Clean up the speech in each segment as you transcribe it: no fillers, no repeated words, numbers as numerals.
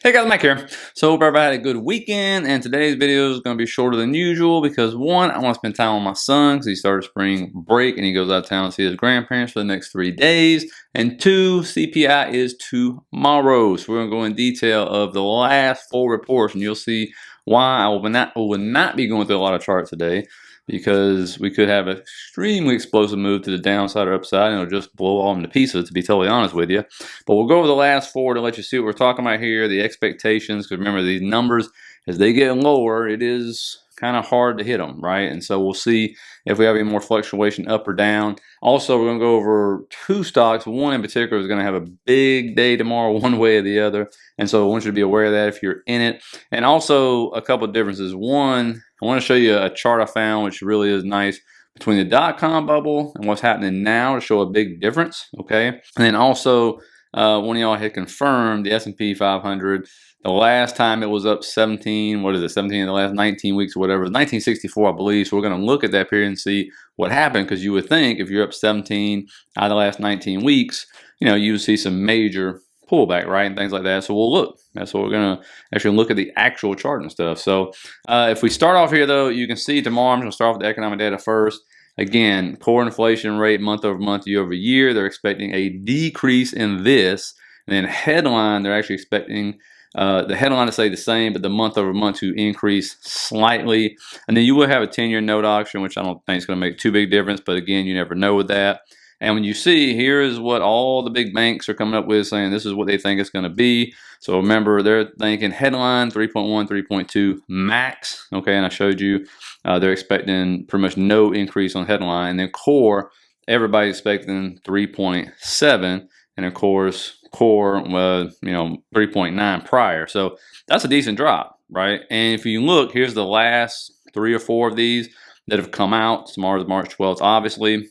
Hey guys, Mike here. So hope everybody had a good weekend, and today's video is going to be shorter than usual because one, I want to spend time with my son because he started spring break and he goes out of town to see his grandparents for the next 3 days, and two, CPI is tomorrow. So we're going to go in detail of the last 4 reports, and you'll see why I will not be going through a lot of charts today, because we could have an extremely explosive move to the downside or upside, and it'll just blow all into pieces, to be totally honest with you. But we'll go over the last 4 to let you see what we're talking about here, the expectations, because remember, these numbers, as they get lower, it is kind of hard to hit them, right? And so we'll see if we have any more fluctuation up or down. Also, we're going to go over 2 stocks. One in particular is going to have a big day tomorrow, one way or the other. And so I want you to be aware of that if you're in it. And also a couple of differences. One, I want to show you a chart I found, which really is nice, between the dot-com bubble and what's happening now to show a big difference, okay? And then also, one of y'all had confirmed the S&P 500. The last time it was up 17, what is it, 17 in the last 19 weeks or whatever, 1964, I believe. So we're going to look at that period and see what happened, because you would think if you're up 17 out of the last 19 weeks, you would see some major pullback, right, and things like that. So we'll look. That's what we're going to actually look at, the actual chart and stuff. So if we start off here, though, you can see tomorrow I'm going to start off with the economic data first. Again, core inflation rate month over month, year over year. They're expecting a decrease in this. And then headline, they're actually expecting the headline to stay the same, but the month over month to increase slightly. And then you will have a 10-year note auction, which I don't think is going to make too big difference. But again, you never know with that. And when you see, here is what all the big banks are coming up with, saying this is what they think it's going to be. So remember, they're thinking headline 3.1, 3.2 max. Okay, and I showed you they're expecting pretty much no increase on headline. And then core, everybody's expecting 3.7. And of course, core was 3.9 prior. So that's a decent drop, right? And if you look, here's the last 3 or 4 of these that have come out. Tomorrow's March 12th, obviously.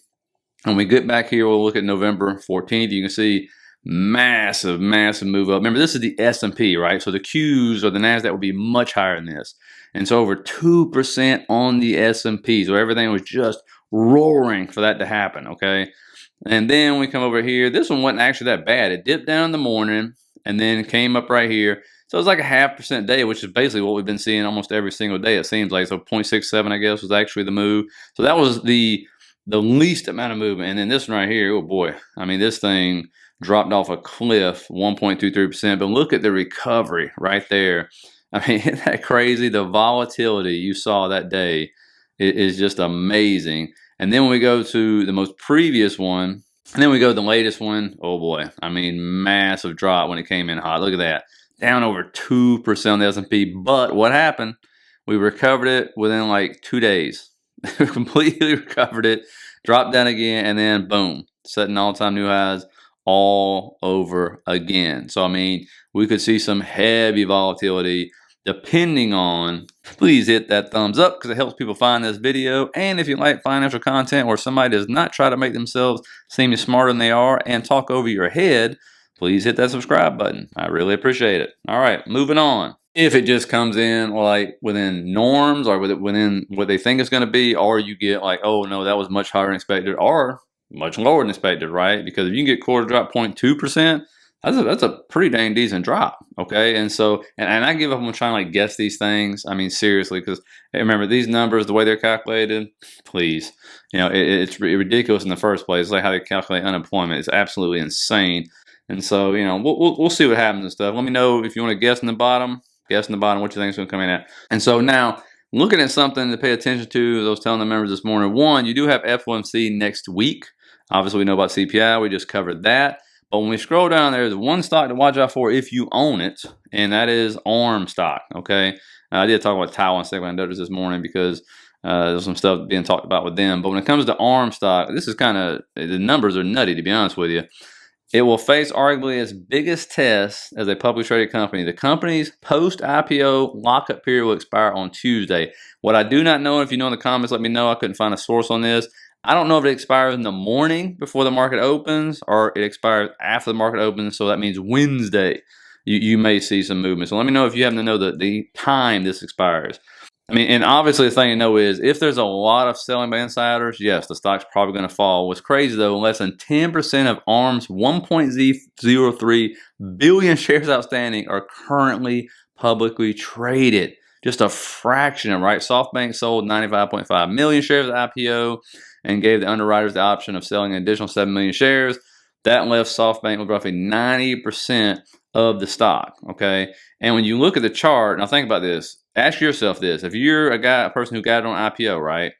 When we get back here, we'll look at November 14th. You can see massive move up. Remember, this is the S&P, right? So the Qs or the NASDAQ will be much higher than this. And so over 2% on the S&P. So everything was just roaring for that to happen, okay? And then we come over here. This one wasn't actually that bad. It dipped down in the morning and then came up right here. So it's like a 0.5% day, which is basically what we've been seeing almost every single day, it seems like. So 0.67, I guess, was actually the move. So that was the least amount of movement. And then this one right here, oh boy, I mean, this thing dropped off a cliff, 1.23%. But look at the recovery right there. I mean, isn't that crazy? The volatility you saw that day is just amazing. And then when we go to the most previous one, and then we go to the latest one, oh boy, I mean, massive drop when it came in hot. Look at that, down over 2% on the S&P. But what happened? We recovered it within like 2 days. Completely recovered it, dropped down again, and then boom, setting all-time new highs all over again. So I mean, we could see some heavy volatility depending on. Please hit that thumbs up because it helps people find this video. And if you like financial content where somebody does not try to make themselves seem smarter than they are and talk over your head, please hit that subscribe button. I really appreciate it. All right, moving on. If it just comes in like within norms or within what they think it's going to be, or you get like, oh no, that was much higher than expected, or much lower than expected, right? Because if you can get core to drop 0.2%, that's a pretty dang decent drop, okay? And so, and I give up on trying to like guess these things. I mean, seriously, because remember, these numbers, the way they're calculated, please, it's ridiculous in the first place. It's like how they calculate unemployment. It's absolutely insane. And so, we'll see what happens and stuff. Let me know if you want to guess in the bottom. Guess in the bottom what you think is going to come in at. And so now, looking at something to pay attention to, as I was telling the members this morning, one, you do have FOMC next week. Obviously, we know about CPI. We just covered that. But when we scroll down, there's one stock to watch out for if you own it, and that is ARM stock, okay? I did talk about Taiwan segment notice this morning because there's some stuff being talked about with them. But when it comes to ARM stock, this is kind of, the numbers are nutty, to be honest with you. It will face arguably its biggest test as a publicly traded company. The company's post-IPO lockup period will expire on Tuesday. What I do not know, if you know in the comments, let me know. I couldn't find a source on this. I don't know if it expires in the morning before the market opens or it expires after the market opens. So that means Wednesday, you may see some movement. So let me know if you happen to know the time this expires. I mean, and obviously the thing to know is if there's a lot of selling by insiders, yes, the stock's probably going to fall. What's crazy though, less than 10% of ARM's 1.03 billion shares outstanding are currently publicly traded. Just a fraction of, right? SoftBank sold 95.5 million shares at IPO and gave the underwriters the option of selling an additional 7 million shares. That left SoftBank with roughly 90% of the stock, okay? And when you look at the chart, now think about this. Ask yourself this. If you're a person who got it on IPO, right,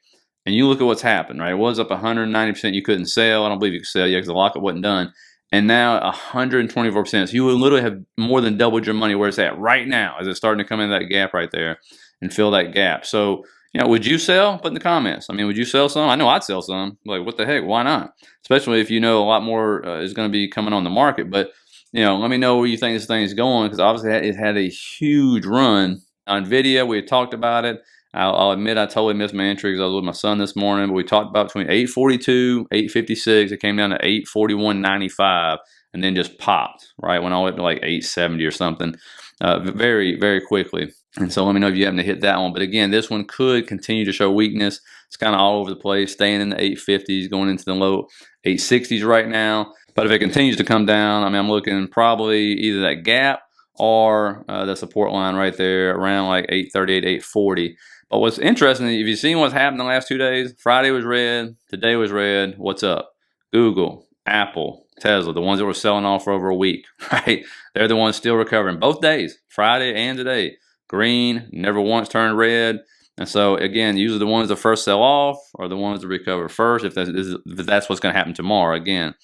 and you look at what's happened, right? It was up 190%. You couldn't sell. I don't believe you could sell yet because the lockup wasn't done. And now 124%. So you would literally have more than doubled your money where it's at right now as it's starting to come into that gap right there and fill that gap. So, would you sell? Put in the comments. I mean, would you sell some? I know I'd sell some. Like, what the heck? Why not? Especially if you know a lot more is going to be coming on the market. But, let me know where you think this thing is going because obviously it had a huge run. On video, we had talked about it. I'll admit I totally missed my entry because I was with my son this morning, but we talked about between 842, 856. It came down to 841.95 and then just popped, right? Went all the way up to like 870 or something very, very quickly. And so let me know if you happen to hit that one. But again, this one could continue to show weakness. It's kind of all over the place, staying in the 850s, going into the low 860s right now. But if it continues to come down, I mean, I'm looking probably either that gap or the support line right there around like 838, 840. But what's interesting, if you've seen what's happened the last 2 days, Friday was red, today was red. What's up? Google, Apple, Tesla, the ones that were selling off for over a week, right? They're the ones still recovering both days, Friday and today. Green, never once turned red. And so again, usually the ones that first sell off are the ones that recover first. If that's what's going to happen tomorrow, again,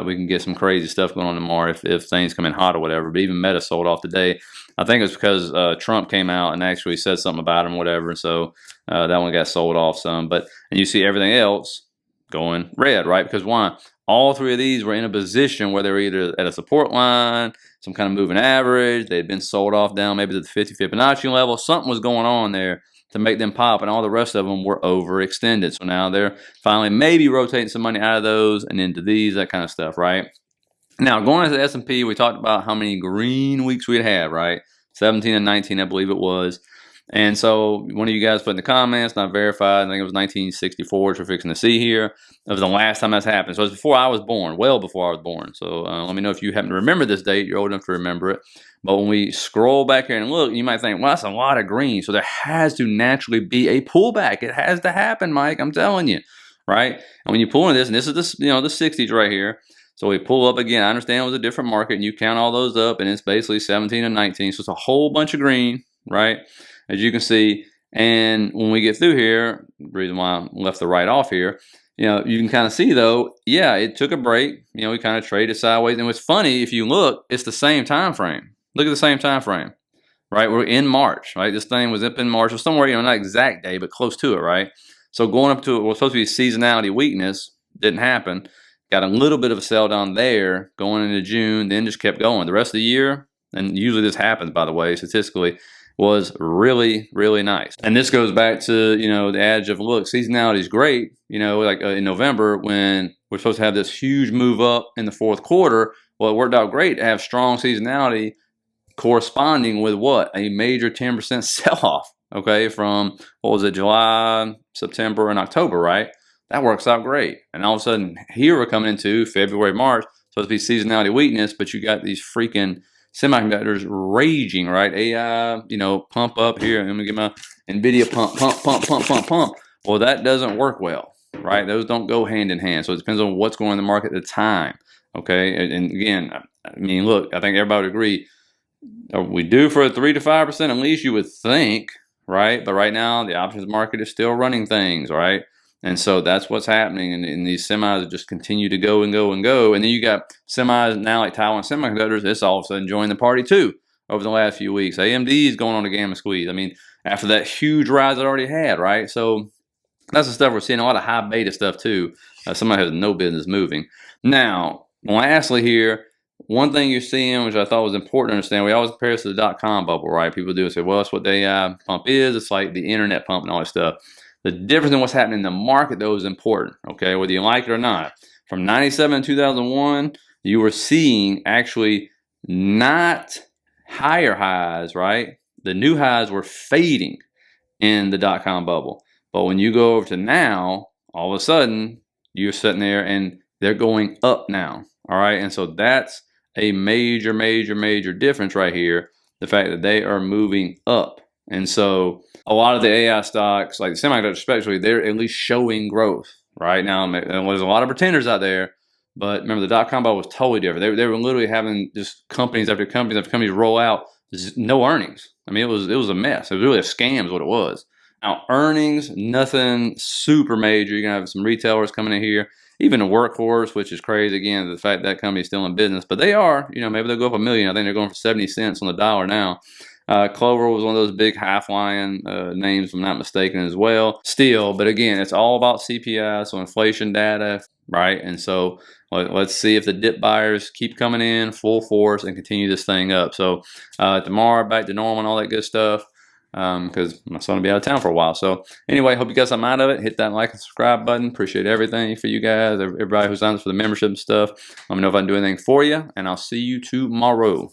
we can get some crazy stuff going on tomorrow if things come in hot or whatever. But even Meta sold off today. I think it's because Trump came out and actually said something about him, whatever. So that one got sold off some. And you see everything else going red, right? Because why? All three of these were in a position where they were either at a support line, some kind of moving average. They had been sold off down maybe to the 50 Fibonacci level. Something was going on there to make them pop, and all the rest of them were overextended. So now they're finally maybe rotating some money out of those and into these, that kind of stuff, right? Now, going into the S&P, we talked about how many green weeks we had, right? 17 and 19, I believe it was. And so one of you guys put in the comments, not verified, I think it was 1964, which we're fixing to see here. That was the last time that's happened. So it was before I was born, well before I was born. So let me know if you happen to remember this date. You're old enough to remember it. But when we scroll back here and look, you might think, well, that's a lot of green. So there has to naturally be a pullback. It has to happen, Mike. I'm telling you, right? And when you pull into this, and this is the 60s right here. So we pull up again. I understand it was a different market, and you count all those up, and it's basically 17 and 19. So it's a whole bunch of green, right? As you can see. And when we get through here, the reason why I left the right off here, you can kind of see though, yeah, it took a break. We kind of traded sideways. And what's funny, if you look, it's the same time frame. Look at the same time frame, right? We're in March, right? This thing was up in March or somewhere, not exact day, but close to it, right? So going up to it was supposed to be seasonality weakness, didn't happen. Got a little bit of a sell down there going into June, then just kept going. The rest of the year, and usually this happens, by the way, statistically, was really, really nice. And this goes back to, the adage of, look, seasonality is great, like in November when we're supposed to have this huge move up in the fourth quarter. Well, it worked out great to have strong seasonality corresponding with what? A major 10% sell-off, okay, from, what was it, July, September, and October, right? That works out great. And all of a sudden, here we're coming into February, March, supposed to be seasonality weakness, but you got these freaking semiconductors raging, right? AI, pump up here. Let me get my NVIDIA pump. Well, that doesn't work well, right? Those don't go hand in hand. So it depends on what's going on in the market at the time, okay? And again, I mean, look, I think everybody would agree. Are we due for a 3 to 5% at least, you would think, right? But right now, the options market is still running things, right? And so that's what's happening, and these semis just continue to go and go and go. And then you got semis now like Taiwan Semiconductors. It's all of a sudden joined the party too over the last few weeks. AMD is going on a gamma squeeze. I mean, after that huge rise it already had, right? So that's the stuff we're seeing. A lot of high beta stuff too. Somebody has no business moving. Now, lastly here, one thing you're seeing, which I thought was important to understand, we always compare this to the dot-com bubble, right? People do say, well, that's what the AI pump is. It's like the internet pump and all that stuff. The difference in what's happening in the market, though, is important, okay, whether you like it or not. From 97 to 2001, you were seeing actually not higher highs, right? The new highs were fading. in the dot-com bubble. But when you go over to now, all of a sudden, you're sitting there and they're going up now. All right. And so that's a major, major, major difference right here. The fact that they are moving up. And so a lot of the AI stocks, like the semiconductor especially, they're at least showing growth right now. And there's a lot of pretenders out there. But remember, the dot-com bubble was totally different. They were literally having just companies after companies after companies roll out no earnings. I mean, it was a mess. It was really a scam is what it was. Now, earnings, nothing super major. You're going to have some retailers coming in here. Even a Workhorse, which is crazy. Again, the fact that company is still in business. But they are, maybe they'll go up $1 million. I think they're going for 70 cents on the dollar now. Clover was one of those big half-lion names, if I'm not mistaken, as well. Still, but again, it's all about CPI, so inflation data, right? And so let's see if the dip buyers keep coming in full force and continue this thing up. So tomorrow, back to normal and all that good stuff, because my son will be out of town for a while. So anyway, hope you got something out of it. Hit that like and subscribe button. Appreciate everything for you guys, everybody who signs up for the membership and stuff. Let me know if I can do anything for you, and I'll see you tomorrow.